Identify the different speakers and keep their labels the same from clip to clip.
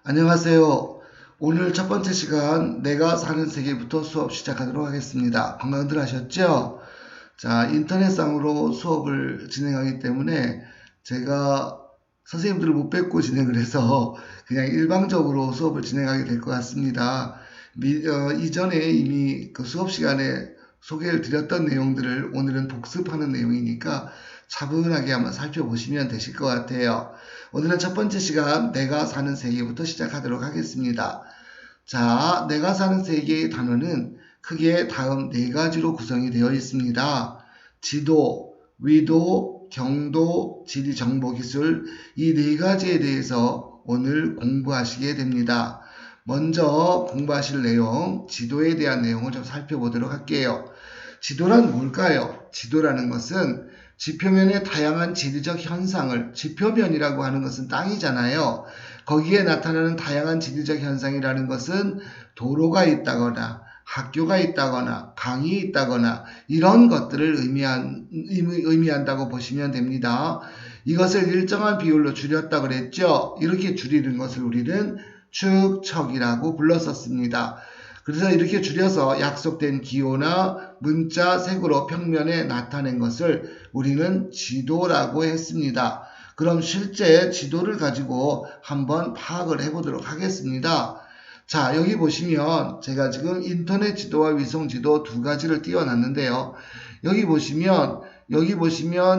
Speaker 1: 안녕하세요. 오늘 첫 번째 시간 내가 사는 세계부터 수업 시작하도록 하겠습니다. 건강들 하셨죠? 자, 인터넷상으로 수업을 진행하기 때문에 제가 선생님들을 못 뵙고 진행을 해서 그냥 일방적으로 수업을 진행하게 될 것 같습니다. 이전에 이미 그 수업 시간에 소개를 드렸던 내용들을 오늘은 복습하는 내용이니까 차분하게 한번 살펴보시면 되실 것 같아요. 오늘은 첫 번째 시간 내가 사는 세계부터 시작하도록 하겠습니다. 자, 내가 사는 세계의 단어는 크게 다음 네 가지로 구성이 되어 있습니다. 지도, 위도, 경도, 지리정보기술 이 네 가지에 대해서 오늘 공부하시게 됩니다. 먼저 공부하실 내용, 지도에 대한 내용을 좀 살펴보도록 할게요. 지도란 뭘까요? 지도라는 것은 지표면의 다양한 지리적 현상을, 지표면이라고 하는 것은 땅이잖아요. 거기에 나타나는 다양한 지리적 현상이라는 것은 도로가 있다거나 학교가 있다거나 강이 있다거나 이런 것들을 의미한다고 보시면 됩니다. 이것을 일정한 비율로 줄였다 그랬죠. 이렇게 줄이는 것을 우리는 축척이라고 불렀었습니다. 그래서 이렇게 줄여서 약속된 기호나 문자 색으로 평면에 나타낸 것을 우리는 지도라고 했습니다. 그럼 실제 지도를 가지고 한번 파악을 해보도록 하겠습니다. 자, 여기 보시면 제가 지금 인터넷 지도와 위성 지도 두 가지를 띄워놨는데요. 여기 보시면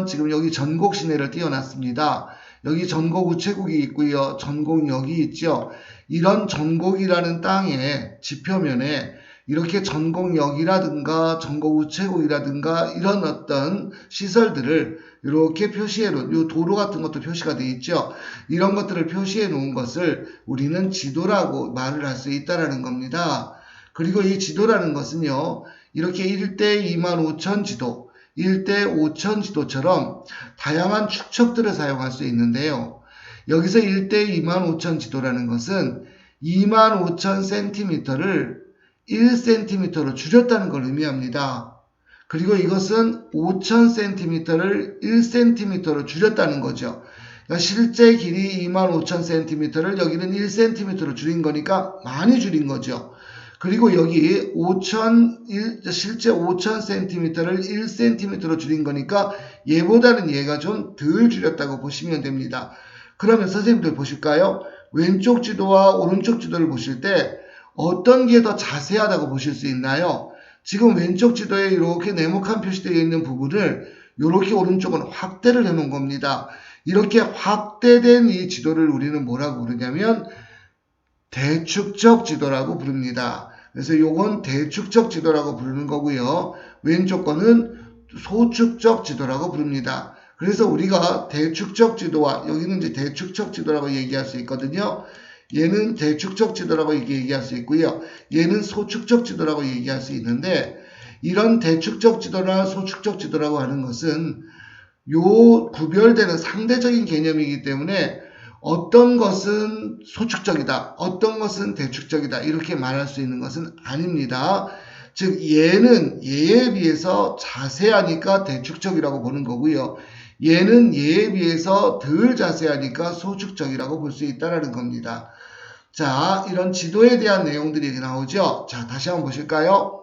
Speaker 1: 지금 여기 전곡 시내를 띄워놨습니다. 여기 전곡 우체국이 있고요. 전곡역이 있죠. 이런 전곡이라는 땅의 지표면에 이렇게 전곡역이라든가 전곡 우체국이라든가 이런 어떤 시설들을 이렇게 표시해 놓은, 요 도로 같은 것도 표시가 되어 있죠. 이런 것들을 표시해 놓은 것을 우리는 지도라고 말을 할 수 있다라는 겁니다. 그리고 이 지도라는 것은요, 이렇게 1대 25,000 지도, 1대 5,000 지도처럼 다양한 축척들을 사용할 수 있는데요. 여기서 1대 25,000 지도라는 것은 25,000cm를 1cm로 줄였다는 걸 의미합니다. 그리고 이것은 5,000cm를 1cm로 줄였다는 거죠. 그러니까 실제 길이 25,000cm를 여기는 1cm로 줄인 거니까 많이 줄인 거죠. 그리고 여기 실제 5,000cm를 1cm로 줄인 거니까 얘보다는 얘가 좀 덜 줄였다고 보시면 됩니다. 그러면 선생님들 보실까요? 왼쪽 지도와 오른쪽 지도를 보실 때 어떤 게 더 자세하다고 보실 수 있나요? 지금 왼쪽 지도에 이렇게 네모칸 표시되어 있는 부분을 이렇게 오른쪽은 확대를 해 놓은 겁니다. 이렇게 확대된 이 지도를 우리는 뭐라고 부르냐면 대축적 지도라고 부릅니다. 그래서 요건 대축적 지도라고 부르는 거고요. 왼쪽 거는 소축적 지도라고 부릅니다. 그래서 우리가 대축적 지도와 여기는 이제 대축적 지도라고 얘기할 수 있거든요. 얘는 대축적 지도라고 얘기할 수 있고요. 얘는 소축적 지도라고 얘기할 수 있는데 이런 대축적 지도나 소축적 지도라고 하는 것은 요 구별되는 상대적인 개념이기 때문에 어떤 것은 소축적이다, 어떤 것은 대축적이다 이렇게 말할 수 있는 것은 아닙니다. 즉 얘는 얘에 비해서 자세하니까 대축적이라고 보는 거고요. 얘는 얘에 비해서 덜 자세하니까 소축적이라고 볼 수 있다는 겁니다. 자, 이런 지도에 대한 내용들이 나오죠. 자, 다시 한번 보실까요?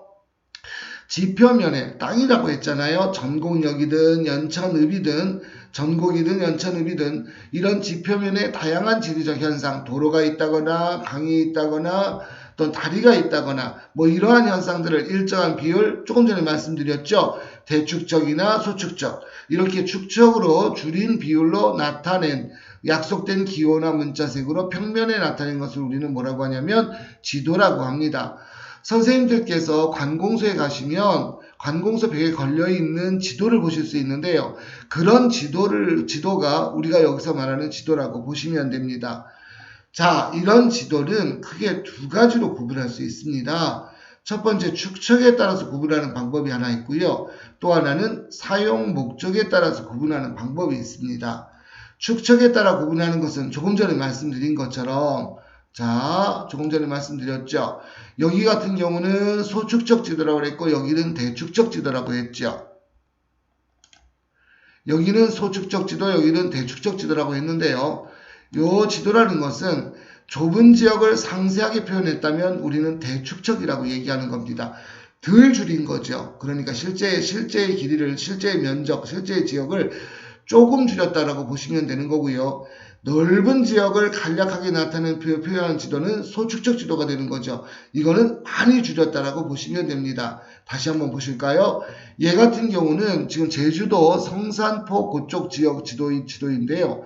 Speaker 1: 지표면에 땅이라고 했잖아요. 전곡역이든 연천읍이든 전곡이든 연천읍이든 이런 지표면에 다양한 지리적 현상, 도로가 있다거나 강이 있다거나 또 다리가 있다거나 뭐 이러한 현상들을 일정한 비율, 조금 전에 말씀드렸죠. 대축적이나 소축적 이렇게 축적으로 줄인 비율로 나타낸 약속된 기호나 문자색으로 평면에 나타낸 것을 우리는 뭐라고 하냐면 지도라고 합니다. 선생님들께서 관공서에 가시면 관공서 벽에 걸려있는 지도를 보실 수 있는데요. 그런 지도가 우리가 여기서 말하는 지도라고 보시면 됩니다. 자, 이런 지도는 크게 두 가지로 구분할 수 있습니다. 첫 번째 축척에 따라서 구분하는 방법이 하나 있고요. 또 하나는 사용 목적에 따라서 구분하는 방법이 있습니다. 축척에 따라 구분하는 것은 조금 전에 말씀드린 것처럼 조금 전에 말씀드렸죠. 여기 같은 경우는 소축적 지도라고 했고 여기는 대축적 지도라고 했죠. 여기는 소축적 지도, 여기는 대축적 지도라고 했는데요. 요 지도라는 것은 좁은 지역을 상세하게 표현했다면 우리는 대축척이라고 얘기하는 겁니다. 덜 줄인 거죠. 그러니까 실제의 길이를, 실제의 면적, 실제의 지역을 조금 줄였다라고 보시면 되는 거고요. 넓은 지역을 간략하게 나타내는 표현한 지도는 소축적 지도가 되는 거죠. 이거는 많이 줄였다라고 보시면 됩니다. 다시 한번 보실까요? 얘 같은 경우는 지금 제주도 성산포 그쪽 지역 지도인데요.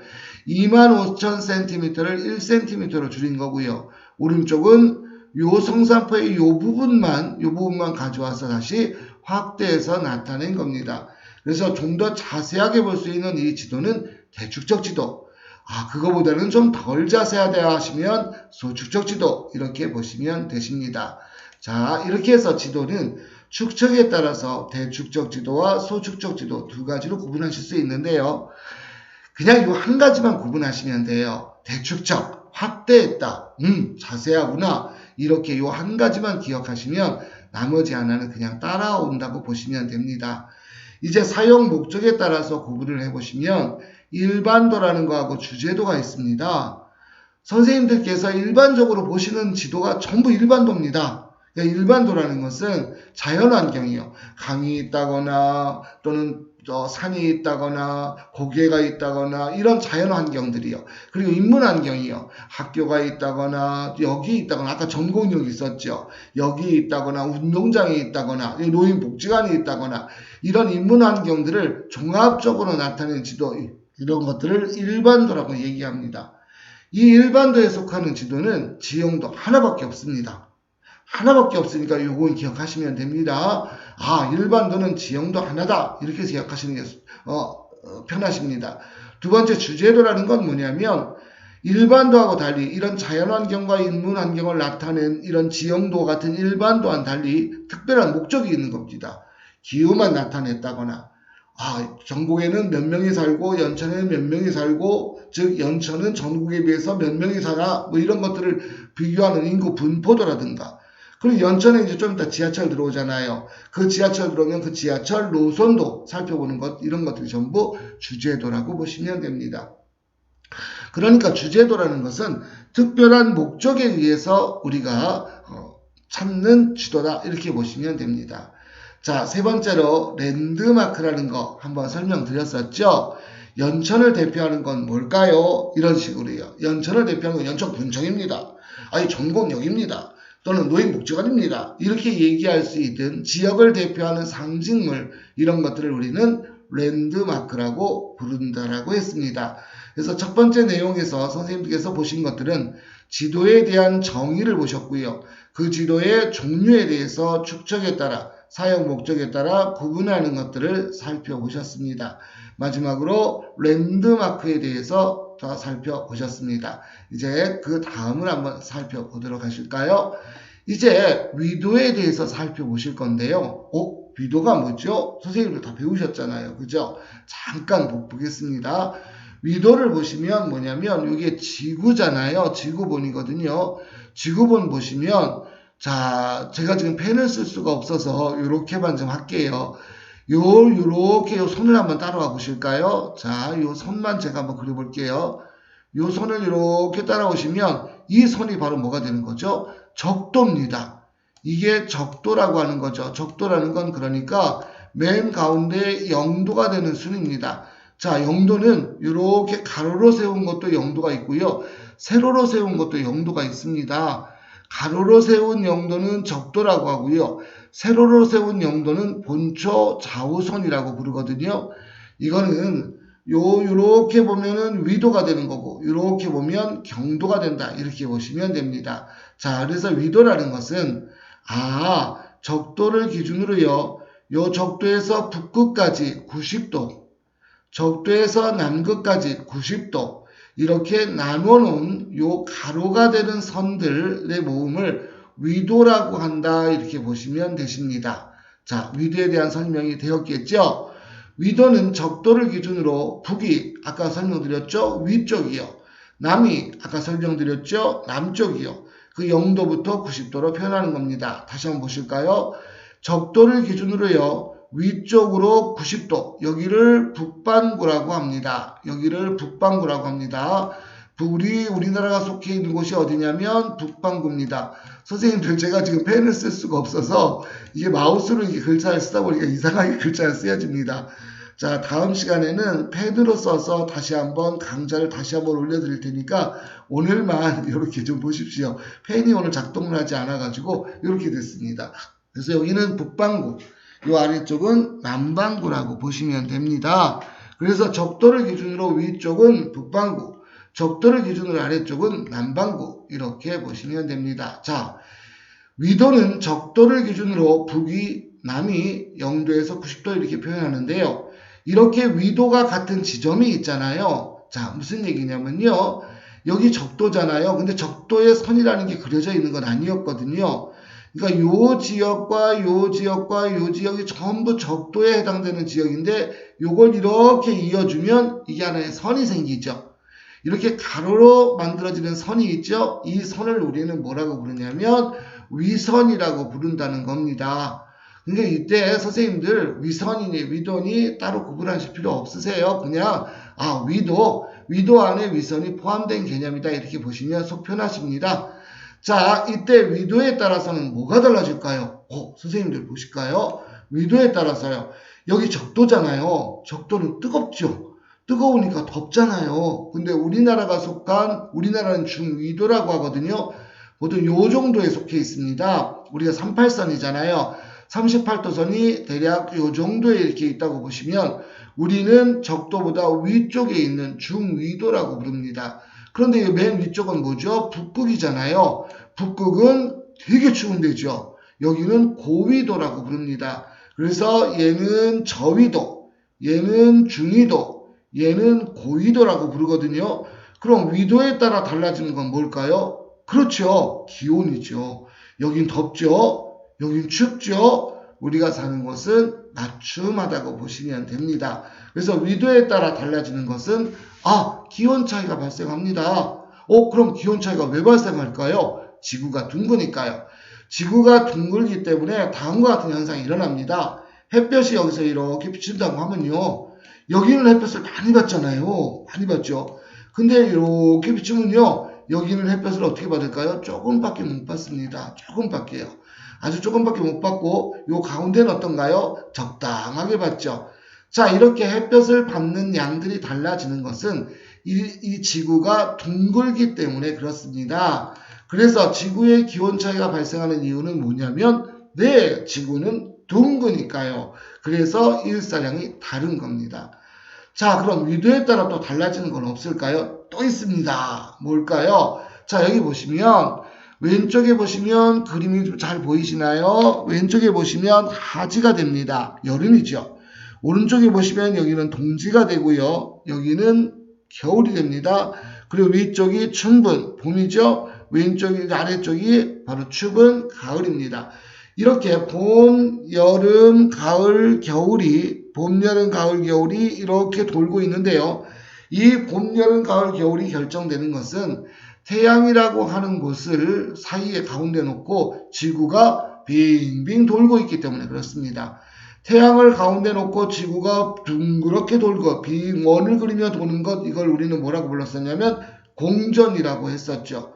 Speaker 1: 25,000cm를 1cm로 줄인 거고요. 오른쪽은 요 성산포의 요 부분만 가져와서 다시 확대해서 나타낸 겁니다. 그래서 좀 더 자세하게 볼 수 있는 이 지도는 대축적 지도. 그거보다는 좀 덜 자세하다 하시면 소축적 지도, 이렇게 보시면 되십니다. 자, 이렇게 해서 지도는 축척에 따라서 대축적 지도와 소축적 지도 두 가지로 구분하실 수 있는데요. 그냥 이 한 가지만 구분하시면 돼요. 대축적, 확대했다. 자세하구나. 이렇게 이 한 가지만 기억하시면 나머지 하나는 그냥 따라온다고 보시면 됩니다. 이제 사용 목적에 따라서 구분을 해보시면 일반도라는 거하고 주제도가 있습니다. 선생님들께서 일반적으로 보시는 지도가 전부 일반도입니다. 그러니까 일반도라는 것은 자연환경이요. 강이 있다거나 또는 산이 있다거나 고개가 있다거나 이런 자연환경들이요. 그리고 인문환경이요. 학교가 있다거나 여기 있다거나 아까 전공역이 있었죠. 여기 있다거나 운동장이 있다거나 노인복지관이 있다거나 이런 인문환경들을 종합적으로 나타내는 지도, 이런 것들을 일반도라고 얘기합니다. 이 일반도에 속하는 지도는 지형도 하나밖에 없습니다. 하나밖에 없으니까 요건 기억하시면 됩니다. 일반도는 지형도 하나다. 이렇게 생각하시는 게 편하십니다. 두 번째 주제도라는 건 뭐냐면 일반도하고 달리 이런 자연환경과 인문환경을 나타낸 이런 지형도 같은 일반도와는 달리 특별한 목적이 있는 겁니다. 기후만 나타냈다거나 전국에는 몇 명이 살고 연천에는 몇 명이 살고 즉 연천은 전국에 비해서 몇 명이 살아 뭐 이런 것들을 비교하는 인구 분포도라든가 그리고 연천에 이제 좀 이따 지하철 들어오잖아요. 그 지하철 들어오면 그 지하철 노선도 살펴보는 것 이런 것들이 전부 주제도라고 보시면 됩니다. 그러니까 주제도라는 것은 특별한 목적에 의해서 우리가 찾는 지도다 이렇게 보시면 됩니다. 자, 세 번째로 랜드마크라는 거 한번 설명드렸었죠. 연천을 대표하는 건 뭘까요? 이런 식으로요. 연천을 대표하는 건 연천군청입니다. 전공역입니다. 또는 노인복지관입니다. 이렇게 얘기할 수 있는 지역을 대표하는 상징물 이런 것들을 우리는 랜드마크라고 부른다라고 했습니다. 그래서 첫 번째 내용에서 선생님께서 보신 것들은 지도에 대한 정의를 보셨고요. 그 지도의 종류에 대해서 축척에 따라 사용 목적에 따라 구분하는 것들을 살펴보셨습니다. 마지막으로 랜드마크에 대해서 더 살펴보셨습니다. 이제 그 다음을 한번 살펴보도록 하실까요? 이제 위도에 대해서 살펴보실 건데요. 위도가 뭐죠? 선생님들 다 배우셨잖아요. 그죠? 잠깐 보겠습니다. 위도를 보시면 뭐냐면 이게 지구잖아요. 지구본이거든요. 지구본 보시면 자, 제가 지금 펜을 쓸 수가 없어서 요렇게만 좀 할게요. 요렇게 요 손을 한번 따라와 보실까요? 자, 요 손만 제가 한번 그려볼게요. 요 손을 이렇게 따라오시면 이 손이 바로 뭐가 되는 거죠? 적도입니다. 이게 적도라고 하는 거죠. 적도라는 건 그러니까 맨 가운데 0도가 되는 순입니다. 자, 0도는 이렇게 가로로 세운 것도 0도가 있고요. 세로로 세운 것도 0도가 있습니다. 가로로 세운 0도는 적도라고 하고요. 세로로 세운 0도는 본초 좌우선이라고 부르거든요. 이거는 요렇게 보면은 위도가 되는 거고 요렇게 보면 경도가 된다. 이렇게 보시면 됩니다. 자, 그래서 위도라는 것은 적도를 기준으로요. 요 적도에서 북극까지 90도, 적도에서 남극까지 90도 이렇게 나눠놓은 요 가로가 되는 선들의 모음을 위도라고 한다. 이렇게 보시면 되십니다. 자, 위도에 대한 설명이 되었겠죠? 위도는 적도를 기준으로 북이 아까 설명드렸죠? 위쪽이요. 남이 아까 설명드렸죠? 남쪽이요. 그 0도부터 90도로 표현하는 겁니다. 다시 한번 보실까요? 적도를 기준으로요. 위쪽으로 90도, 여기를 북반구라고 합니다. 여기를 북반구라고 합니다. 우리나라가 속해 있는 곳이 어디냐면 북반구입니다. 선생님들 제가 지금 펜을 쓸 수가 없어서 이게 마우스로 이게 글자를 쓰다 보니까 이상하게 글자를 쓰여집니다. 자, 다음 시간에는 펜으로 써서 다시 한번 강좌를 다시 한번 올려드릴 테니까 오늘만 이렇게 좀 보십시오. 펜이 오늘 작동을 하지 않아가지고 이렇게 됐습니다. 그래서 여기는 북반구, 이 아래쪽은 남반구라고 보시면 됩니다. 그래서 적도를 기준으로 위쪽은 북반구, 적도를 기준으로 아래쪽은 남반구 이렇게 보시면 됩니다. 자, 위도는 적도를 기준으로 북위, 남이 0도에서 90도 이렇게 표현하는데요. 이렇게 위도가 같은 지점이 있잖아요. 자, 무슨 얘기냐면요. 여기 적도잖아요. 근데 적도에 선이라는 게 그려져 있는 건 아니었거든요. 그러니까 요 지역과 요 지역과 요 지역이 전부 적도에 해당되는 지역인데 요걸 이렇게 이어주면 이게 하나의 선이 생기죠. 이렇게 가로로 만들어지는 선이 있죠. 이 선을 우리는 뭐라고 부르냐면 위선이라고 부른다는 겁니다. 그러니까 이때 선생님들 위선이니 위도니 따로 구분하실 필요 없으세요. 그냥 위도 안에 위선이 포함된 개념이다 이렇게 보시면 속 편하십니다. 자, 이때 위도에 따라서는 뭐가 달라질까요? 선생님들 보실까요? 위도에 따라서요. 여기 적도잖아요. 적도는 뜨겁죠. 뜨거우니까 덥잖아요. 근데 우리나라는 중위도라고 하거든요. 보통 요 정도에 속해 있습니다. 우리가 38선이잖아요. 38도선이 대략 요 정도에 이렇게 있다고 보시면 우리는 적도보다 위쪽에 있는 중위도라고 부릅니다. 그런데 맨 위쪽은 뭐죠? 북극이잖아요. 북극은 되게 추운 데죠. 여기는 고위도라고 부릅니다. 그래서 얘는 저위도, 얘는 중위도, 얘는 고위도라고 부르거든요. 그럼 위도에 따라 달라지는 건 뭘까요? 그렇죠. 기온이죠. 여긴 덥죠. 여긴 춥죠. 우리가 사는 곳은 맞춤하다고 보시면 됩니다. 그래서 위도에 따라 달라지는 것은 기온 차이가 발생합니다. 그럼 기온 차이가 왜 발생할까요? 지구가 둥그니까요. 지구가 둥글기 때문에 다음과 같은 현상이 일어납니다. 햇볕이 여기서 이렇게 비친다고 하면요. 여기는 햇볕을 많이 받잖아요. 많이 받죠. 근데 이렇게 비추면요. 여기는 햇볕을 어떻게 받을까요? 조금밖에 못 받습니다. 조금밖에요. 아주 조금밖에 못 받고 요 가운데는 어떤가요? 적당하게 받죠. 자, 이렇게 햇볕을 받는 양들이 달라지는 것은 이 지구가 둥글기 때문에 그렇습니다. 그래서 지구의 기온 차이가 발생하는 이유는 뭐냐면 지구는 둥그니까요. 그래서 일사량이 다른 겁니다. 자, 그럼 위도에 따라 또 달라지는 건 없을까요? 또 있습니다. 뭘까요? 자, 여기 보시면 왼쪽에 보시면 그림이 좀 잘 보이시나요? 왼쪽에 보시면 하지가 됩니다. 여름이죠. 오른쪽에 보시면 여기는 동지가 되고요. 여기는 겨울이 됩니다. 그리고 위쪽이 춘분, 봄이죠. 왼쪽이 아래쪽이 바로 추분, 가을입니다. 이렇게 봄, 여름, 가을, 겨울이 봄, 여름, 가을, 겨울이 이렇게 돌고 있는데요. 이 봄, 여름, 가을, 겨울이 결정되는 것은 태양이라고 하는 곳을 사이에 가운데 놓고 지구가 빙빙 돌고 있기 때문에 그렇습니다. 태양을 가운데 놓고 지구가 둥그렇게 돌고 원을 그리며 도는 것, 이걸 우리는 뭐라고 불렀었냐면 공전이라고 했었죠.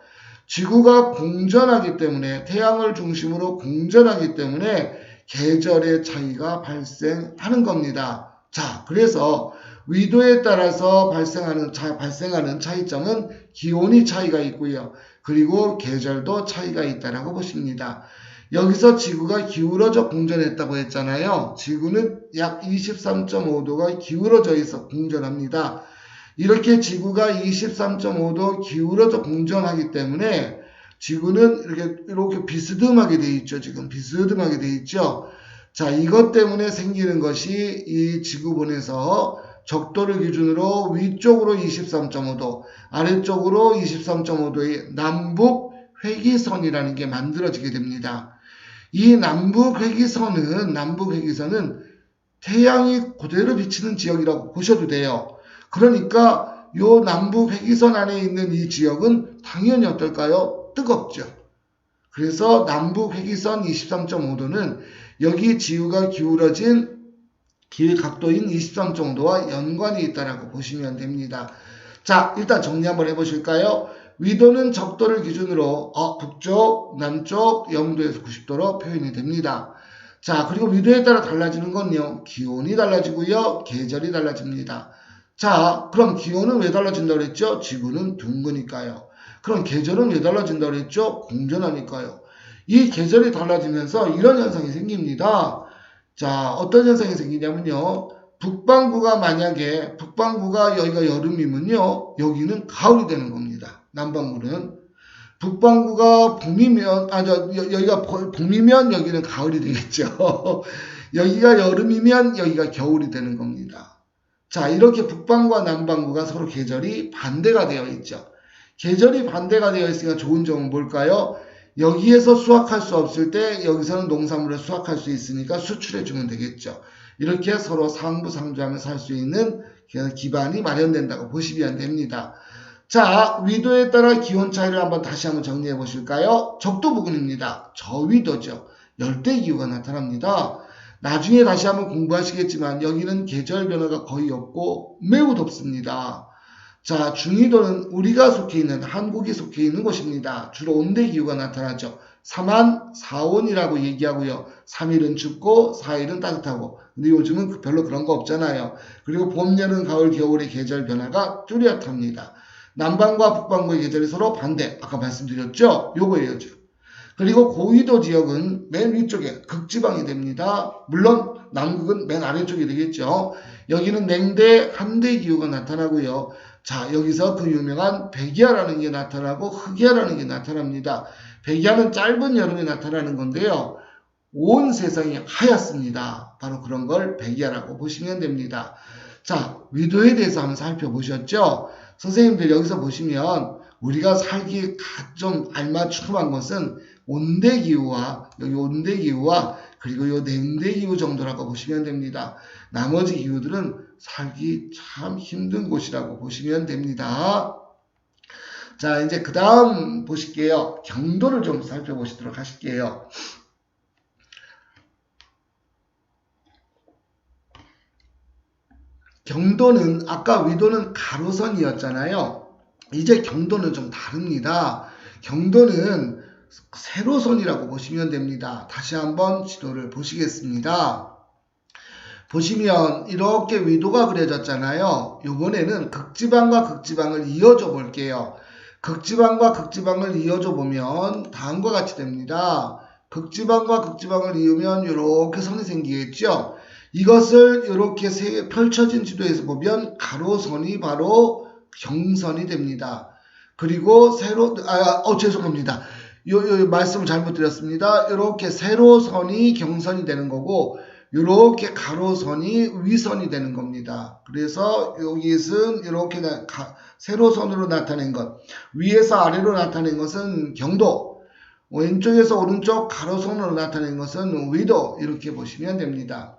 Speaker 1: 지구가 공전하기 때문에 태양을 중심으로 공전하기 때문에 계절의 차이가 발생하는 겁니다. 자, 그래서 위도에 따라서 발생하는 차이점은 기온이 차이가 있고요. 그리고 계절도 차이가 있다라고 보십니다. 여기서 지구가 기울어져 공전했다고 했잖아요. 지구는 약 23.5도가 기울어져 있어 공전합니다. 이렇게 지구가 23.5도 기울어져 공전하기 때문에 지구는 이렇게 비스듬하게 돼 있죠. 지금 비스듬하게 돼 있죠. 자, 이것 때문에 생기는 것이 이 지구본에서 적도를 기준으로 위쪽으로 23.5도, 아래쪽으로 23.5도의 남북 회기선이라는 게 만들어지게 됩니다. 이 남북 회기선은 태양이 그대로 비치는 지역이라고 보셔도 돼요. 그러니까 요 남북 회기선 안에 있는 이 지역은 당연히 어떨까요? 뜨겁죠. 그래서 남북 회기선 23.5도는 여기 지구가 기울어진 기회 각도인 23.5도와 연관이 있다라고 보시면 됩니다. 자, 일단 정리 한번 해보실까요? 위도는 적도를 기준으로 북쪽, 남쪽, 영도에서 90도로 표현이 됩니다. 자, 그리고 위도에 따라 달라지는 건요. 기온이 달라지고요. 계절이 달라집니다. 자, 그럼 기온은 왜 달라진다고 그랬죠? 지구는 둥그니까요. 그럼 계절은 왜 달라진다고 그랬죠? 공전하니까요. 이 계절이 달라지면서 이런 현상이 생깁니다. 자, 어떤 현상이 생기냐면요. 만약에 북반구가 여기가 여름이면요. 여기는 가을이 되는 겁니다. 남반구는. 북반구가 봄이면, 여기가 봄이면 여기는 가을이 되겠죠. 여기가 여름이면 여기가 겨울이 되는 겁니다. 자, 이렇게 북반구와 남반구가 서로 계절이 반대가 되어 있죠. 계절이 반대가 되어 있으니까 좋은 점은 뭘까요? 여기에서 수확할 수 없을 때 여기서는 농산물을 수확할 수 있으니까 수출해 주면 되겠죠. 이렇게 서로 상부상조하면서 살 수 있는 기반이 마련된다고 보시면 됩니다. 자, 위도에 따라 기온 차이를 다시 한번 정리해 보실까요? 적도 부근입니다. 저위도죠. 열대기후가 나타납니다. 나중에 다시 한번 공부하시겠지만 여기는 계절 변화가 거의 없고 매우 덥습니다. 자, 중위도는 우리가 속해 있는 한국이 속해 있는 곳입니다. 주로 온대기후가 나타나죠. 3한 4온이라고 얘기하고요. 3일은 춥고 4일은 따뜻하고. 근데 요즘은 별로 그런 거 없잖아요. 그리고 봄, 여름, 가을, 겨울의 계절 변화가 뚜렷합니다. 남반구와 북반구의 계절이 서로 반대. 아까 말씀드렸죠? 요거예요. 그리고 고위도 지역은 맨 위쪽에 극지방이 됩니다. 물론 남극은 맨 아래쪽이 되겠죠. 여기는 냉대, 함대기후가 나타나고요. 자, 여기서 그 유명한 백야라는 게 나타나고 흑야라는 게 나타납니다. 백야는 짧은 여름에 나타나는 건데요. 온 세상이 하얗습니다. 바로 그런 걸 백야라고 보시면 됩니다. 자, 위도에 대해서 한번 살펴보셨죠? 선생님들 여기서 보시면 우리가 살기에 좀 알맞춤한 것은 온대기후와 여기 온대기후와 그리고 요 냉대기후 정도라고 보시면 됩니다. 나머지 기후들은 살기 참 힘든 곳이라고 보시면 됩니다. 자, 이제 그 다음 보실게요. 경도를 좀 살펴보시도록 하실게요. 경도는 아까 위도는 가로선이었잖아요. 이제 경도는 좀 다릅니다. 경도는 세로선이라고 보시면 됩니다. 다시 한번 지도를 보시겠습니다. 보시면 이렇게 위도가 그려졌잖아요. 이번에는 극지방과 극지방을 이어줘 볼게요. 극지방과 극지방을 이어줘 보면 다음과 같이 됩니다. 극지방과 극지방을 이으면 이렇게 선이 생기겠죠. 이것을 이렇게 펼쳐진 지도에서 보면 가로선이 바로 경선이 됩니다. 그리고 죄송합니다. 요 말씀을 잘못 드렸습니다. 이렇게 세로선이 경선이 되는 거고 이렇게 가로선이 위선이 되는 겁니다. 그래서 여기는 이렇게 세로선으로 나타낸 것, 위에서 아래로 나타낸 것은 경도, 왼쪽에서 오른쪽 가로선으로 나타낸 것은 위도, 이렇게 보시면 됩니다.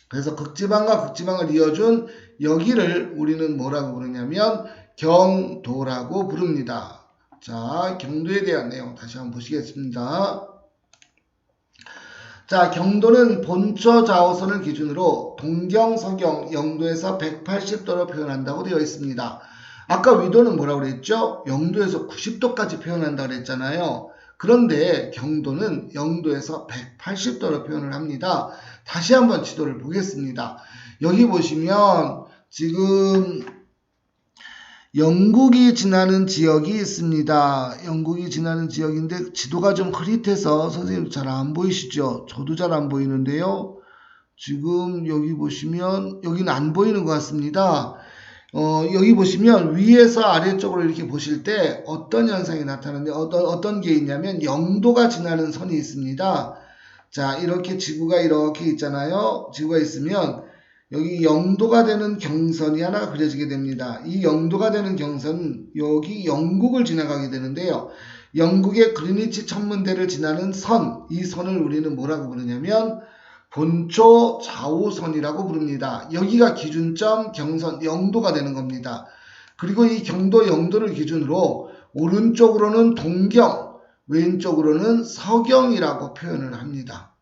Speaker 1: 그래서 극지방과 극지방을 이어준 여기를 우리는 뭐라고 부르냐면 경도라고 부릅니다. 자, 경도에 대한 내용 다시 한번 보시겠습니다. 자, 경도는 본초 좌우선을 기준으로 동경, 서경, 영도에서 180도로 표현한다고 되어 있습니다. 아까 위도는 뭐라고 그랬죠? 영도에서 90도까지 표현한다고 그랬잖아요. 그런데 경도는 영도에서 180도로 표현을 합니다. 다시 한번 지도를 보겠습니다. 여기 보시면 지금 영국이 지나는 지역이 있습니다. 영국이 지나는 지역인데 지도가 좀 흐릿해서 선생님 잘 안 보이시죠? 저도 잘 안 보이는데요. 지금 여기 보시면 여기는 안 보이는 것 같습니다. 여기 보시면 위에서 아래쪽으로 이렇게 보실 때 어떤 현상이 나타나는데 어떤 게 있냐면 영도가 지나는 선이 있습니다. 자, 이렇게 지구가 이렇게 있잖아요. 지구가 있으면 여기 영도가 되는 경선이 하나 그려지게 됩니다. 이 영도가 되는 경선은 여기 영국을 지나가게 되는데요. 영국의 그리니치 천문대를 지나는 선, 이 선을 우리는 뭐라고 부르냐면 본초 좌우선이라고 부릅니다. 여기가 기준점 경선 영도가 되는 겁니다. 그리고 이 경도 영도를 기준으로 오른쪽으로는 동경, 왼쪽으로는 서경이라고 표현을 합니다.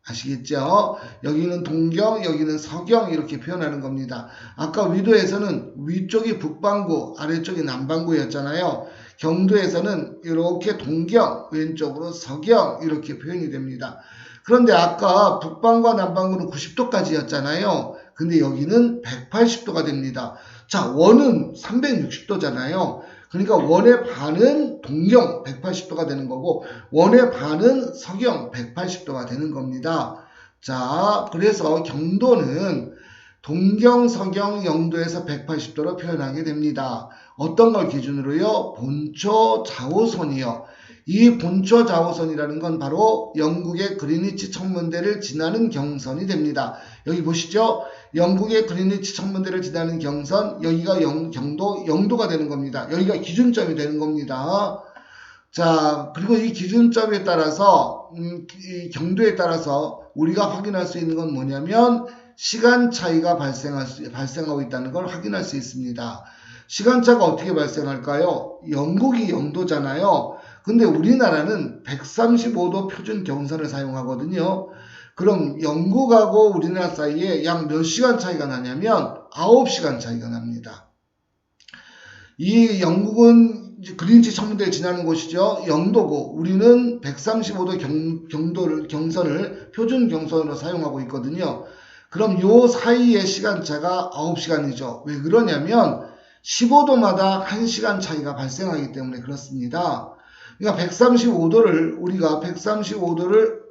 Speaker 1: 아시겠죠? 여기는 동경, 여기는 서경 이렇게 표현하는 겁니다. 아까 위도에서는 위쪽이 북반구, 아래쪽이 남반구였잖아요. 경도에서는 이렇게 동경, 왼쪽으로 서경 이렇게 표현이 됩니다. 그런데 아까 북반구와 남반구는 90도까지였잖아요. 근데 여기는 180도가 됩니다. 자, 원은 360도잖아요. 그러니까 원의 반은 동경 180도가 되는 거고 원의 반은 서경 180도가 되는 겁니다. 자, 그래서 경도는 동경, 서경, 영도에서 180도로 표현하게 됩니다. 어떤 걸 기준으로요? 본초 좌우선이요. 이 본초 좌우선이라는 건 바로 영국의 그리니치 천문대를 지나는 경선이 됩니다. 여기 보시죠. 영국의 그리니치 천문대를 지나는 경선, 여기가 경도, 영도가 되는 겁니다. 여기가 기준점이 되는 겁니다. 자, 그리고 이 기준점에 따라서, 이 경도에 따라서 우리가 확인할 수 있는 건 뭐냐면, 시간 차이가 발생하고 있다는 걸 확인할 수 있습니다. 시간차가 어떻게 발생할까요? 영국이 영도잖아요. 근데 우리나라는 135도 표준 경선을 사용하거든요. 그럼 영국하고 우리나라 사이에 약 몇 시간 차이가 나냐면 9시간 차이가 납니다. 이 영국은 그린치 천문대를 지나는 곳이죠. 영도고 우리는 135도 경선을 표준 경선으로 사용하고 있거든요. 그럼 요 사이의 시간차가 9시간이죠. 왜 그러냐면 15도마다 1시간 차이가 발생하기 때문에 그렇습니다. 그러니까 135도를 우리가 135도를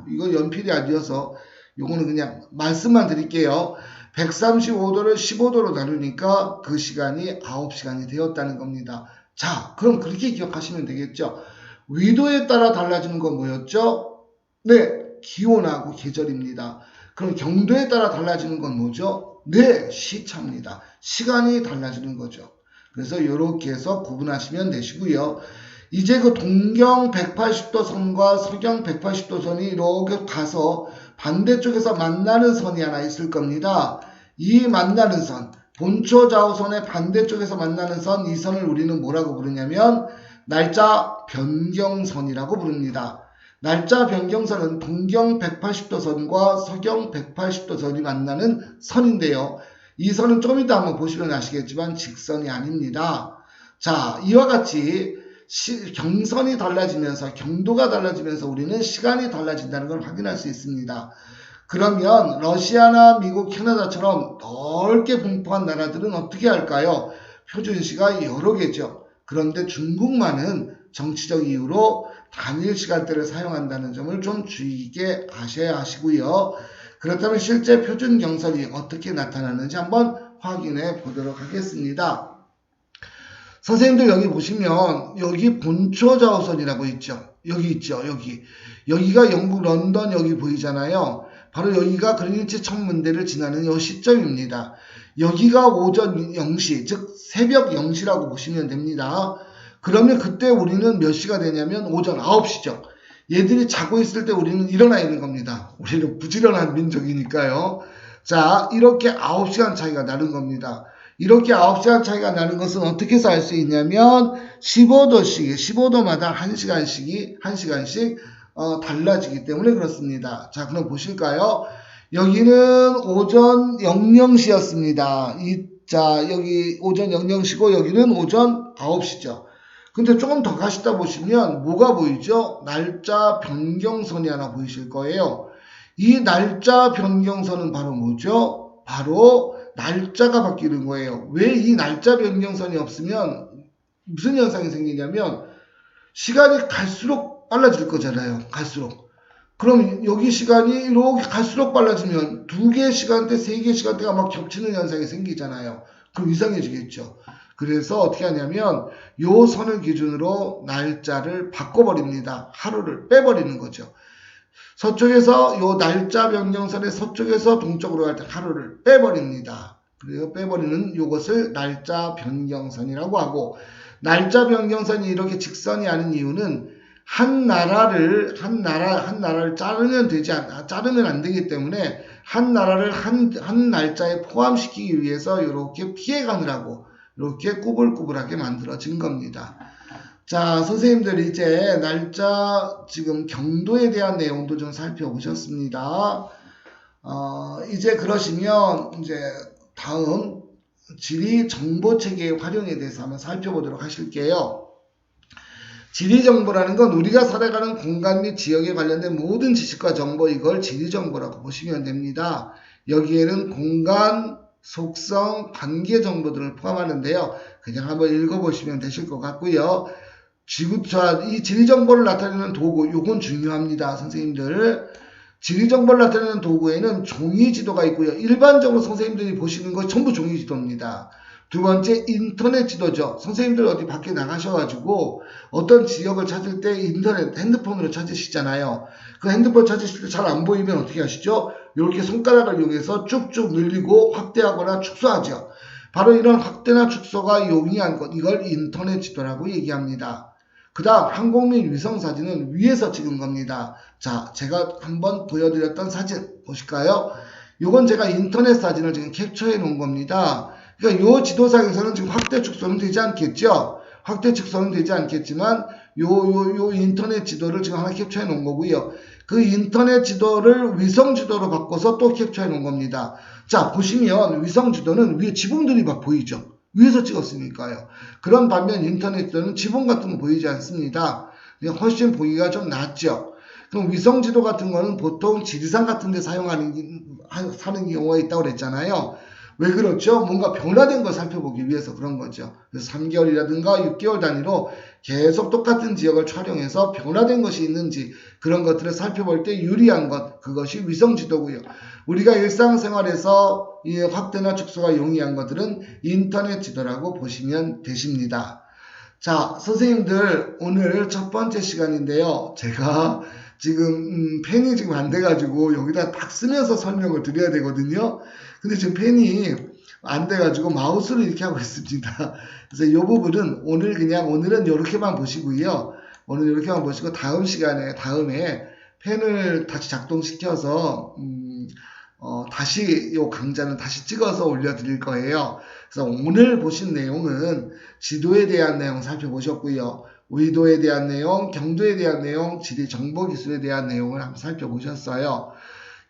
Speaker 1: 이거 연필이 아니어서 요거는 그냥 말씀만 드릴게요. 135도를 15도로 나누니까 그 시간이 9시간이 되었다는 겁니다. 자, 그럼 그렇게 기억하시면 되겠죠. 위도에 따라 달라지는 건 뭐였죠? 네, 기온하고 계절입니다. 그럼 경도에 따라 달라지는 건 뭐죠? 네, 시차입니다. 시간이 달라지는 거죠. 그래서 이렇게 해서 구분하시면 되시고요. 이제 그 동경 180도 선과 서경 180도 선이 이렇게 가서 반대쪽에서 만나는 선이 하나 있을 겁니다. 이 만나는 선, 본초 좌우선의 반대쪽에서 만나는 선, 이 선을 우리는 뭐라고 부르냐면 날짜 변경선이라고 부릅니다. 날짜 변경선은 동경 180도 선과 서경 180도 선이 만나는 선인데요. 이 선은 좀 이따 한번 보시면 아시겠지만 직선이 아닙니다. 자, 이와 같이 경선이 달라지면서 경도가 달라지면서 우리는 시간이 달라진다는 걸 확인할 수 있습니다. 그러면 러시아나 미국, 캐나다처럼 넓게 분포한 나라들은 어떻게 할까요? 표준시가 여러 개죠. 그런데 중국만은 정치적 이유로 단일 시간대를 사용한다는 점을 좀 주의 깊게 아셔야 하시고요. 그렇다면 실제 표준 경선이 어떻게 나타나는지 한번 확인해 보도록 하겠습니다. 선생님들 여기 보시면 여기 본초 좌우선이라고 있죠. 여기 있죠. 여기가 영국 런던 여기 보이잖아요. 바로 여기가 그리니치 천문대를 지나는 이 시점입니다. 여기가 오전 0시, 즉 새벽 0시라고 보시면 됩니다. 그러면 그때 우리는 몇 시가 되냐면 오전 9시죠. 얘들이 자고 있을 때 우리는 일어나 있는 겁니다. 우리는 부지런한 민족이니까요. 자, 이렇게 9시간 차이가 나는 겁니다. 이렇게 9시간 차이가 나는 것은 어떻게 해서 알 수 있냐면 15도마다 1시간씩 달라지기 때문에 그렇습니다. 자, 그럼 보실까요? 여기는 오전 00시였습니다. 자, 여기 오전 00시고 여기는 오전 9시죠. 근데 조금 더 가시다 보시면 뭐가 보이죠? 날짜 변경선이 하나 보이실 거예요. 이 날짜 변경선은 바로 뭐죠? 바로 날짜가 바뀌는 거예요. 왜 이 날짜 변경선이 없으면 무슨 현상이 생기냐면 시간이 갈수록 빨라질 거잖아요. 갈수록. 그럼 여기 시간이 이렇게 갈수록 빨라지면 2개 시간대, 3개 시간대가 막 겹치는 현상이 생기잖아요. 그럼 이상해지겠죠. 그래서 어떻게 하냐면 요 선을 기준으로 날짜를 바꿔버립니다. 하루를 빼버리는 거죠. 서쪽에서 요 날짜 변경선의 서쪽에서 동쪽으로 갈 때 하루를 빼버립니다. 그래서 빼버리는 요것을 날짜 변경선이라고 하고, 날짜 변경선이 이렇게 직선이 아닌 이유는 한 나라를 자르면 안 되기 때문에 한 나라를 한 날짜에 포함시키기 위해서 이렇게 피해가느라고 이렇게 꾸불꾸불하게 만들어진 겁니다. 자, 선생님들 이제 날짜 지금 경도에 대한 내용도 좀 살펴보셨습니다. 이제 그러시면 이제 다음 지리 정보 체계의 활용에 대해서 한번 살펴보도록 하실게요. 지리 정보라는 건 우리가 살아가는 공간 및 지역에 관련된 모든 지식과 정보, 이걸 지리 정보라고 보시면 됩니다. 여기에는 공간, 속성, 관계 정보들을 포함하는데요. 그냥 한번 읽어보시면 되실 것 같고요. 이 지리 정보를 나타내는 도구, 요건 중요합니다. 선생님들. 지리 정보를 나타내는 도구에는 종이 지도가 있고요. 일반적으로 선생님들이 보시는 거 전부 종이 지도입니다. 두 번째, 인터넷 지도죠. 선생님들 어디 밖에 나가셔가지고 어떤 지역을 찾을 때 인터넷, 핸드폰으로 찾으시잖아요. 그 핸드폰 찾으실 때 잘 안 보이면 어떻게 하시죠? 이렇게 손가락을 이용해서 쭉쭉 늘리고 확대하거나 축소하죠. 바로 이런 확대나 축소가 용이한 것, 이걸 인터넷 지도라고 얘기합니다. 그 다음 항공 및 위성 사진은 위에서 찍은 겁니다. 자, 제가 한번 보여드렸던 사진 보실까요? 요건 제가 인터넷 사진을 지금 캡처해 놓은 겁니다. 그러니까 요 지도상에서는 지금 확대 축소는 되지 않겠죠? 확대 축소는 되지 않겠지만 요 인터넷 지도를 지금 하나 캡처해 놓은 거고요. 그 인터넷 지도를 위성 지도로 바꿔서 또 캡처해 놓은 겁니다. 자, 보시면 위성 지도는 위에 지붕들이 막 보이죠? 위에서 찍었으니까요. 그런 반면 인터넷 지도는 지붕 같은 거 보이지 않습니다. 훨씬 보기가 좀 낫죠. 그럼 위성 지도 같은 거는 보통 지리산 같은 데 사는 경우가 있다고 그랬잖아요. 왜 그렇죠? 뭔가 변화된 걸 살펴보기 위해서 그런 거죠. 그래서 3개월이라든가 6개월 단위로 계속 똑같은 지역을 촬영해서 변화된 것이 있는지 그런 것들을 살펴볼 때 유리한 것, 그것이 위성 지도고요. 우리가 일상생활에서 이 확대나 축소가 용이한 것들은 인터넷 지도라고 보시면 되십니다. 자, 선생님들 오늘 첫 번째 시간인데요. 제가 지금 펜이 지금 안 돼가지고 여기다 딱 쓰면서 설명을 드려야 되거든요. 근데 지금 펜이 안 돼가지고 마우스로 이렇게 하고 있습니다. 그래서 이 부분은 오늘은 이렇게만 보시고요. 오늘 이렇게만 보시고 다음에 펜을 다시 작동시켜서 다시 이 강좌는 다시 찍어서 올려드릴 거예요. 그래서 오늘 보신 내용은 지도에 대한 내용 살펴보셨고요. 의도에 대한 내용, 경도에 대한 내용, 지리 정보 기술에 대한 내용을 한번 살펴보셨어요.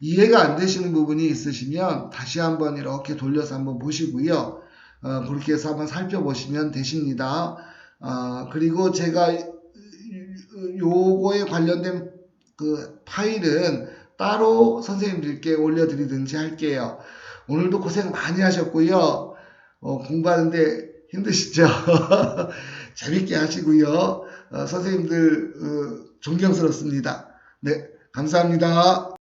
Speaker 1: 이해가 안 되시는 부분이 있으시면 다시 한번 이렇게 돌려서 한번 보시고요. 그렇게 해서 한번 살펴보시면 되십니다. 그리고 제가 요거에 관련된 그 파일은 따로 선생님들께 올려드리든지 할게요. 오늘도 고생 많이 하셨고요. 공부하는데 힘드시죠? 재밌게 하시고요. 선생님들 존경스럽습니다. 네, 감사합니다.